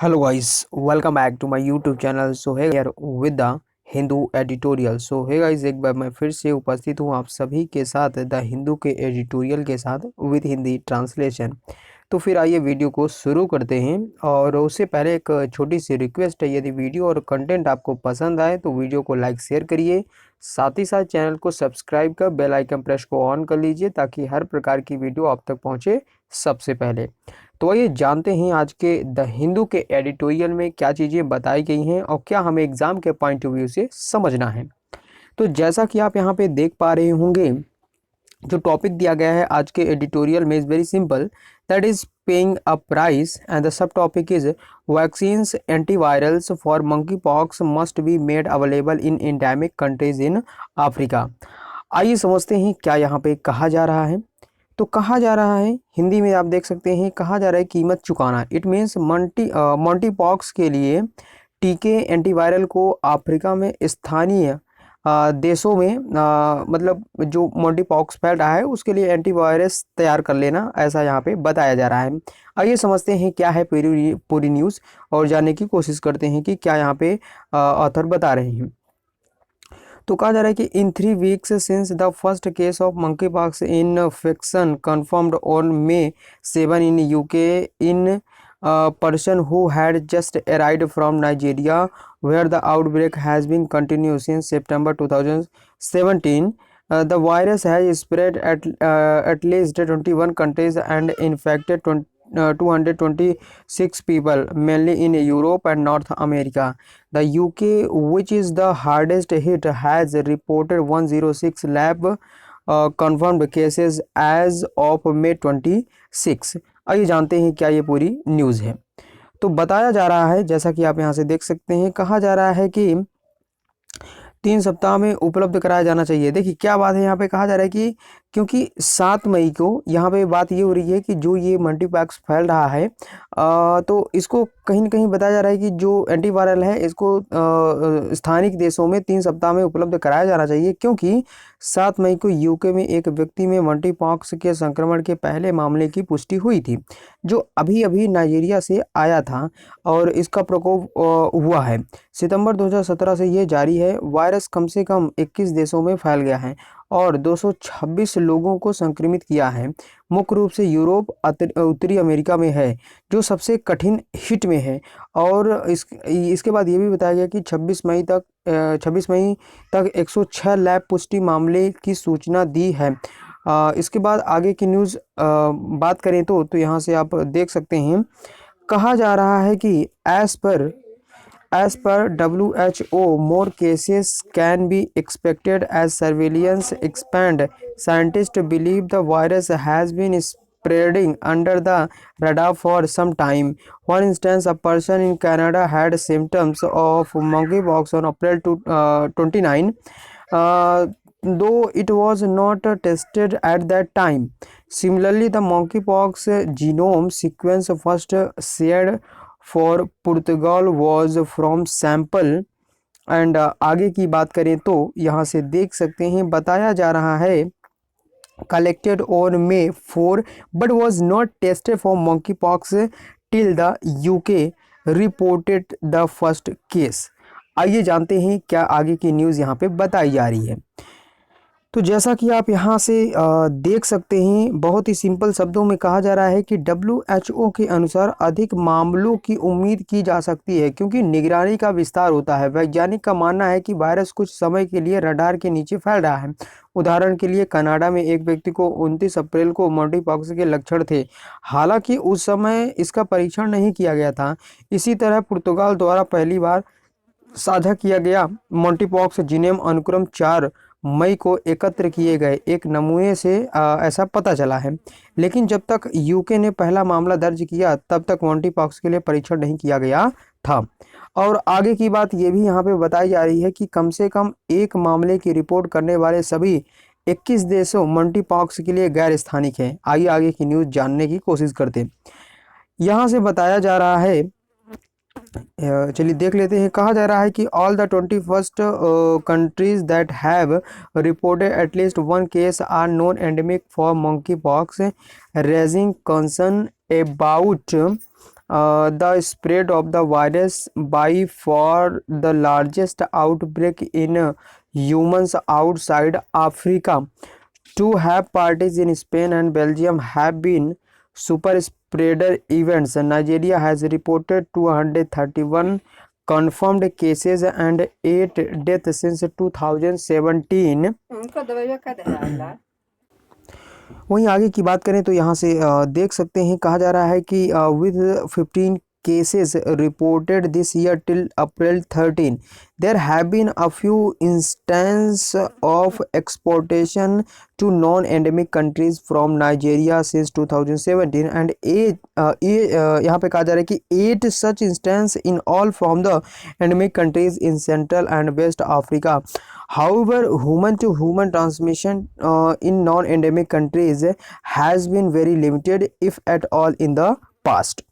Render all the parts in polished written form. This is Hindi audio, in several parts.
Hello guys, welcome back to my YouTube channel. So hey here with the Hindu editorial. So hey guys, एक बार मैं फिर से उपस्थित हूँ आप सभी के साथ द हिंदू के एडिटोरियल के साथ विद हिंदी ट्रांसलेशन. तो फिर आइए वीडियो को शुरू करते हैं. और उससे पहले एक छोटी सी रिक्वेस्ट है, यदि वीडियो और कंटेंट आपको पसंद आए तो वीडियो को लाइक शेयर करिए. साथ ही साथ चैनल को सब्सक्राइब कर बेल आइकन प्रेस को ऑन कर लीजिए ताकि हर प्रकार की वीडियो आप तक पहुँचे सबसे पहले. तो आइए जानते हैं आज के द हिंदू के एडिटोरियल में क्या चीज़ें बताई गई हैं और क्या हमें एग्ज़ाम के पॉइंट ऑफ व्यू से समझना है. तो जैसा कि आप यहाँ पे देख पा रहे होंगे, जो टॉपिक दिया गया है आज के एडिटोरियल में is very simple, that is paying a price and the sub topic is vaccines antivirals for monkey pox must be made available in endemic countries in Africa. आइए समझते हैं क्या यहाँ पे कहा जा रहा है. तो कहा जा रहा है, हिंदी में आप देख सकते हैं, कहा जा रहा है कीमत चुकाना. इट मीन्स मॉन्टी पॉक्स के लिए टीके एंटीवायरल को अफ्रीका में स्थानीय देशों में मतलब जो मॉन्टी पॉक्स फैल रहा है उसके लिए एंटीवायरस तैयार कर लेना, ऐसा यहाँ पे बताया जा रहा है. आइए समझते हैं क्या है पूरी न्यूज़ और जानने की कोशिश करते हैं कि क्या यहाँ पे ऑथर बता रहे हैं. तो कहा जा रहा है कि इन 3 weeks since the first case of monkey pox infection confirmed on May 7 in UK in a person who had just arrived from Nigeria where the outbreak has been continued since September 2017. The virus has spread at least 21 countries and infected 226 people, mainly in Europe and North America. The UK, which is the hardest hit, has reported 106 lab confirmed cases as of May 26. आइए जानते हैं क्या ये पूरी न्यूज़ है. तो बताया जा रहा है, जैसा कि आप यहाँ से देख सकते हैं, कहा जा रहा है कि 3 सप्ताह में उपलब्ध कराया जाना चाहिए. देखिए क्या बात है, यहाँ पे कहा जा रहा है कि क्योंकि 7 मई को यहाँ पे बात ये हो रही है कि जो ये मल्टीपैक्स फैल रहा है तो इसको कहीं न कहीं बताया जा रहा है कि जो एंटीवायरल है इसको स्थानिक देशों में 3 सप्ताह में उपलब्ध कराया जाना चाहिए, क्योंकि 7 मई को यूके में एक व्यक्ति में मल्टीपॉक्स के संक्रमण के पहले मामले की पुष्टि हुई थी, जो अभी अभी नाइजीरिया से आया था और इसका प्रकोप हुआ है. सितंबर 2017 से ये जारी है. वायरस कम से कम 21 देशों में फैल गया है और 226 लोगों को संक्रमित किया है. मुख्य रूप से यूरोप, उत्तरी अमेरिका में है, जो सबसे कठिन हिट में है. और इसके बाद ये भी बताया गया कि 26 मई तक 106 लैब पुष्टि मामले की सूचना दी है. इसके बाद आगे की न्यूज़ बात करें तो यहाँ से आप देख सकते हैं, कहा जा रहा है कि As per WHO, more cases can be expected as surveillance expand. Scientists believe the virus has been spreading under the radar for some time. For instance, a person in Canada had symptoms of monkeypox on April 29, though it was not tested at that time. Similarly, the monkeypox genome sequence first shared for Portugal was from sample. And आगे की बात करें तो यहाँ से देख सकते हैं, बताया जा रहा है collected on May 4 but was not tested for monkey pox till the UK reported the first case. आइए जानते हैं क्या आगे की न्यूज़ यहाँ पे बताई जा रही है. तो जैसा कि आप यहाँ से देख सकते हैं, बहुत ही सिंपल शब्दों में कहा जा रहा है कि WHO के अनुसार अधिक मामलों की उम्मीद की जा सकती है क्योंकि निगरानी का विस्तार होता है. वैज्ञानिक का मानना है कि वायरस कुछ समय के लिए रडार के नीचे फैल रहा है. उदाहरण के लिए कनाडा में एक व्यक्ति को 29 अप्रैल को मल्टीपॉक्स के लक्षण थे, हालांकि उस समय इसका परीक्षण नहीं किया गया था. इसी तरह पुर्तगाल द्वारा पहली बार साझा किया गया मल्टीपॉक्स जीनोम अनुक्रम 4 मई को एकत्र किए गए एक नमूने से ऐसा पता चला है. लेकिन जब तक यूके ने पहला मामला दर्ज किया तब तक मल्टीपॉक्स के लिए परीक्षण नहीं किया गया था. और आगे की बात ये भी यहाँ पे बताई जा रही है कि कम से कम एक मामले की रिपोर्ट करने वाले सभी 21 देशों मल्टीपॉक्स के लिए गैर स्थानिक हैं. आइए आगे की न्यूज़ जानने की कोशिश करते हैं. यहाँ से बताया जा रहा है, चलिए देख लेते हैं. कहा जा रहा है कि all the 21 countries that have reported at least 1 case are non endemic for monkeypox, raising concern about the spread of the virus, by far the largest outbreak in humans outside Africa. Two have parties in Spain and Belgium have been super spreader events. Nigeria has reported 231 confirmed cases and 8 deaths since 2017. वहीं आगे की बात करें तो यहाँ से देख सकते हैं, कहा जा रहा है कि with 15 cases reported this year till April 13, there have been a few instances of exportation to non-endemic countries from Nigeria since 2017 and यहाँ पे कहा जा रहा है कि 8 such instances in all from the endemic countries in Central and West Africa. However, human to human transmission in non-endemic countries has been very limited if at all in the past.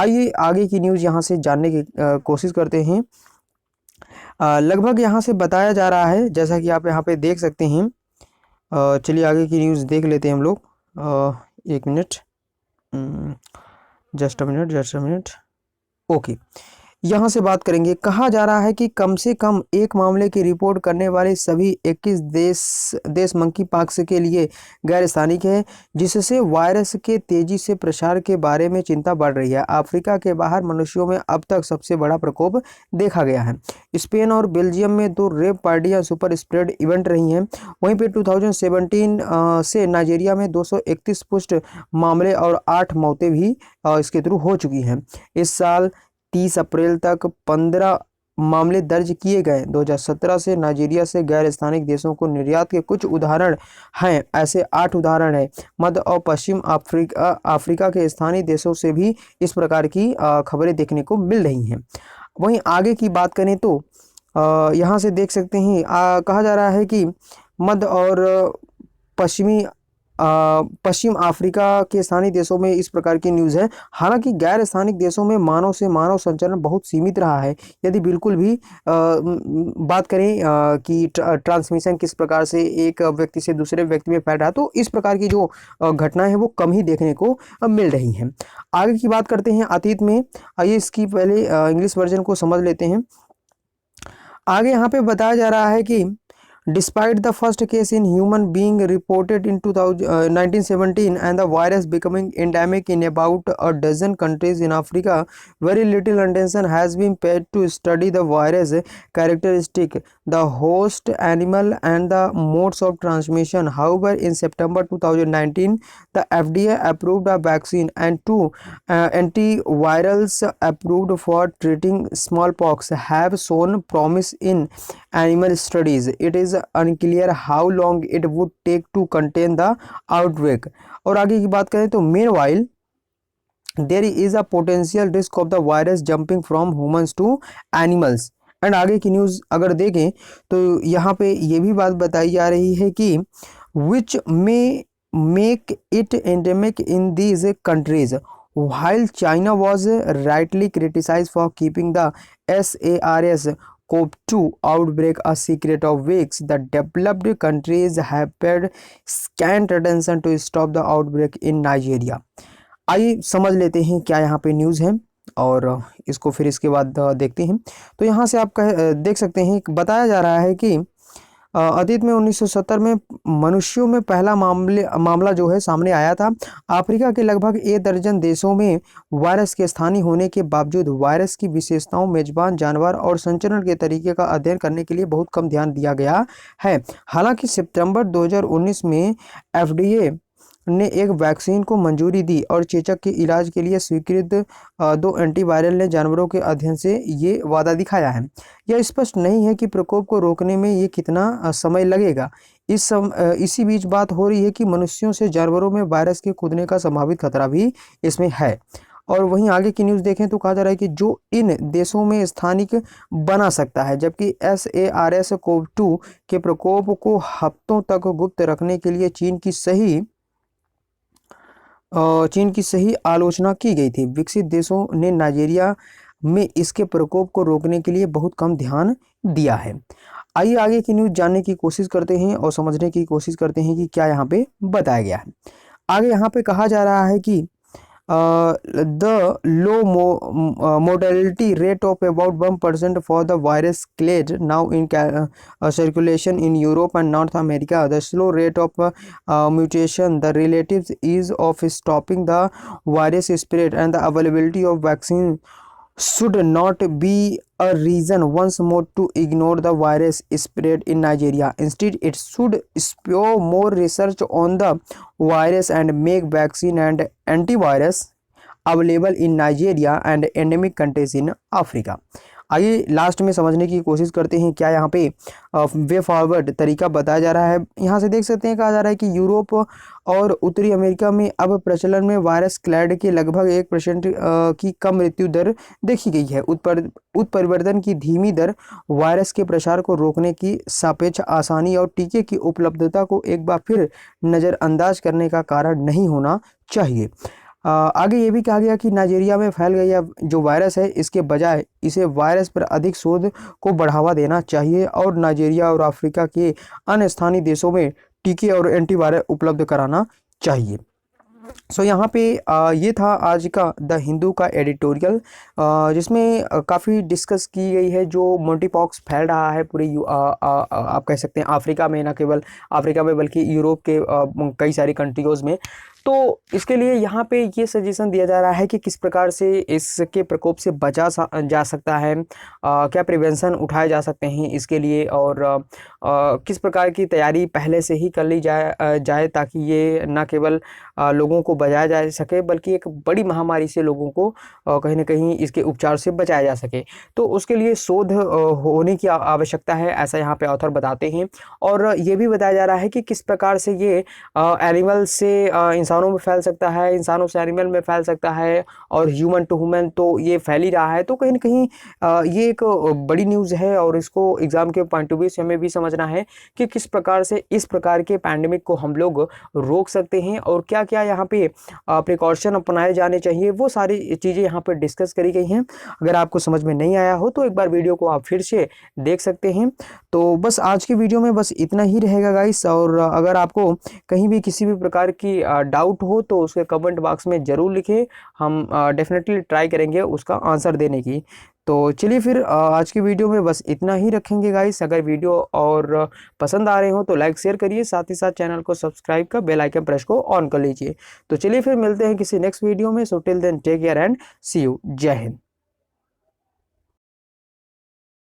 आइए आगे की न्यूज़ यहाँ से जानने की कोशिश करते हैं। लगभग यहाँ से बताया जा रहा है, जैसा कि आप यहाँ पे देख सकते हैं। चलिए आगे की न्यूज़ देख लेते हैं हम लोग। एक minute, just a minute. Okay, यहाँ से बात करेंगे। कहा जा रहा है कि कम से कम एक मामले की रिपोर्ट करने वाले सभी 21 देश मंकी पॉक्स के लिए गैर स्थानिक है, जिससे वायरस के तेजी से प्रसार के बारे में चिंता बढ़ रही है। अफ्रीका के बाहर मनुष्यों में अब तक सबसे बड़ा प्रकोप देखा गया है। स्पेन और बेल्जियम में 2 रेप पार्टियां सुपर स्प्रेड इवेंट रही हैं। वहीं पे 2017 से नाइजीरिया में 231 पुष्ट मामले और 8 मौतें भी इसके थ्रू हो चुकी हैं। इस साल 30 अप्रैल तक 15 मामले दर्ज किए गए। 2017 से नाइजीरिया से गैर स्थानिक देशों को निर्यात के कुछ उदाहरण हैं। ऐसे 8 उदाहरण हैं। मध्य और पश्चिम अफ्रीका के स्थानीय देशों से भी इस प्रकार की खबरें देखने को मिल रही हैं। वहीं आगे की बात करें तो यहाँ से देख सकते हैं, कहा जा रहा है कि मध्य और पश्चिम अफ्रीका के स्थानीय देशों में इस प्रकार की न्यूज़ है। हालांकि गैर स्थानिक देशों में मानव से मानव संचरण बहुत सीमित रहा है। यदि बिल्कुल भी बात करें कि ट्रांसमिशन किस प्रकार से एक व्यक्ति से दूसरे व्यक्ति में फैल रहा है, तो इस प्रकार की जो घटनाएं हैं वो कम ही देखने को मिल रही हैं। आगे की बात करते हैं अतीत में। आइए इसकी पहले इंग्लिश वर्जन को समझ लेते हैं। आगे यहाँ पे बताया जा रहा है कि despite the first case in human being reported in 1917 and the virus becoming endemic in about a dozen countries in Africa, very little attention has been paid to study the virus characteristic, the host animal and the modes of transmission. However, in September 2019, the FDA approved a vaccine and 2 antivirals approved for treating smallpox have shown promise in animal studies. It is unclear how long it would take to contain the outbreak. और आगे की बात करें तो meanwhile there is a potential risk of the virus jumping from humans to animals. And आगे की न्यूज़ अगर देखें तो यहाँ पे ये भी बात बताई जा रही है कि which may make it endemic in these countries. While China was rightly criticized for keeping the SARS-CoV-2 outbreak a secret of weeks, the developed countries have paid scant attention to stop the outbreak in Nigeria. आइए समझ लेते हैं क्या यहाँ पे न्यूज़ है और इसको फिर इसके बाद देखते हैं। तो यहाँ से आप देख सकते हैं, बताया जा रहा है कि अतीत में 1970 में मनुष्यों में पहला मामला जो है सामने आया था। अफ्रीका के लगभग 1 दर्जन देशों में वायरस के स्थानीय होने के बावजूद वायरस की विशेषताओं, मेजबान जानवर और संचरण के तरीके का अध्ययन करने के लिए बहुत कम ध्यान दिया गया है। हालांकि सितंबर 2019 में FDA ने एक वैक्सीन को मंजूरी दी और चेचक के इलाज के लिए स्वीकृत 2 एंटीवायरल ने जानवरों के अध्ययन से ये वादा दिखाया है। यह स्पष्ट नहीं है कि प्रकोप को रोकने में ये कितना समय लगेगा। इसी बीच बात हो रही है कि मनुष्यों से जानवरों में वायरस के कूदने का संभावित खतरा भी इसमें है। और वहीं आगे की न्यूज़ देखें तो कहा जा रहा है कि जो इन देशों में स्थानिक बना सकता है, जबकि SARS-CoV-2 के प्रकोप को हफ्तों तक गुप्त रखने के लिए चीन की सही आलोचना की गई थी। विकसित देशों ने नाइजीरिया में इसके प्रकोप को रोकने के लिए बहुत कम ध्यान दिया है। आइए आगे की न्यूज़ जानने की कोशिश करते हैं और समझने की कोशिश करते हैं कि क्या यहाँ पे बताया गया है। आगे यहाँ पे कहा जा रहा है कि the low mortality rate of about 1% for the virus clade now in circulation in Europe and North America. The slow rate of mutation, the relative ease of stopping the virus spread, and the availability of vaccine should not be a reason once more to ignore the virus spread in Nigeria. Instead, it should spur more research on the virus and make vaccine and antivirus available in Nigeria and endemic countries in Africa. आइए लास्ट में समझने की कोशिश करते हैं क्या यहाँ पे वे फॉरवर्ड तरीका बताया जा रहा है। यहाँ से देख सकते हैं कहा जा रहा है कि यूरोप और उत्तरी अमेरिका में अब प्रचलन में वायरस क्लैड के लगभग 1% की कम मृत्यु दर देखी गई है। उत्परिवर्तन की धीमी दर वायरस के प्रसार को रोकने की सापेक्ष आसानी और टीके की उपलब्धता को एक बार फिर नज़रअंदाज करने का कारण नहीं होना चाहिए। आगे ये भी कहा गया कि नाइजीरिया में फैल गया जो वायरस है इसके बजाय इसे वायरस पर अधिक शोध को बढ़ावा देना चाहिए और नाइजीरिया और अफ्रीका के अन्य स्थानीय देशों में टीके और एंटीवायरस उपलब्ध कराना चाहिए। सो यहाँ पे ये था आज का द हिंदू का एडिटोरियल जिसमें काफ़ी डिस्कस की गई है जो मोंटीपॉक्स फैल रहा है पूरे आप कह सकते हैं अफ्रीका में, न केवल अफ्रीका में बल्कि यूरोप के कई सारी कंट्रीज़ में। तो इसके लिए यहाँ पे ये सजेशन दिया जा रहा है कि किस प्रकार से इसके प्रकोप से बचा जा सकता है, क्या प्रिवेंशन उठाए जा सकते हैं इसके लिए और किस प्रकार की तैयारी पहले से ही कर ली जाए ताकि ये न केवल लोगों को बचाया जा सके बल्कि एक बड़ी महामारी से लोगों को कहीं ना कहीं इसके उपचार से बचाया जा सके। तो उसके लिए शोध होने की आवश्यकता है, ऐसा यहाँ पे ऑथर बताते हैं। और ये भी बताया जा रहा है कि किस प्रकार से ये एनिमल से इंसानों में फैल सकता है, इंसानों से एनिमल में फैल सकता है और ह्यूमन टू ह्यूमन तो ये फैल ही रहा है। तो कहीं ना कहीं ये एक बड़ी न्यूज़ है और इसको एग्ज़ाम के पॉइंट ऑफ व्यू से हमें भी समझना है कि किस प्रकार से इस प्रकार के पैंडेमिक को हम लोग रोक सकते हैं और क्या क्या यहाँ पे प्रिकॉशन अपनाए जाने चाहिए, वो सारी चीज़ें यहाँ पर डिस्कस करी गई हैं। अगर आपको समझ में नहीं आया हो तो एक बार वीडियो को आप फिर से देख सकते हैं। तो बस आज की वीडियो में बस इतना ही रहेगा गाइस, और अगर आपको कहीं भी किसी भी प्रकार की डाउट हो तो उसके कमेंट बॉक्स में ज़रूर लिखें, हम डेफिनेटली ट्राई करेंगे उसका आंसर देने की। तो चलिए फिर आज की वीडियो में बस इतना ही रखेंगे गाइस। अगर वीडियो और पसंद आ रहे हो तो लाइक शेयर करिए, साथ ही साथ चैनल को सब्सक्राइब कर बेल आइकन प्रेस को ऑन कर लीजिए। तो चलिए फिर मिलते हैं किसी नेक्स्ट वीडियो में। So till then take care and see you. जय हिंद।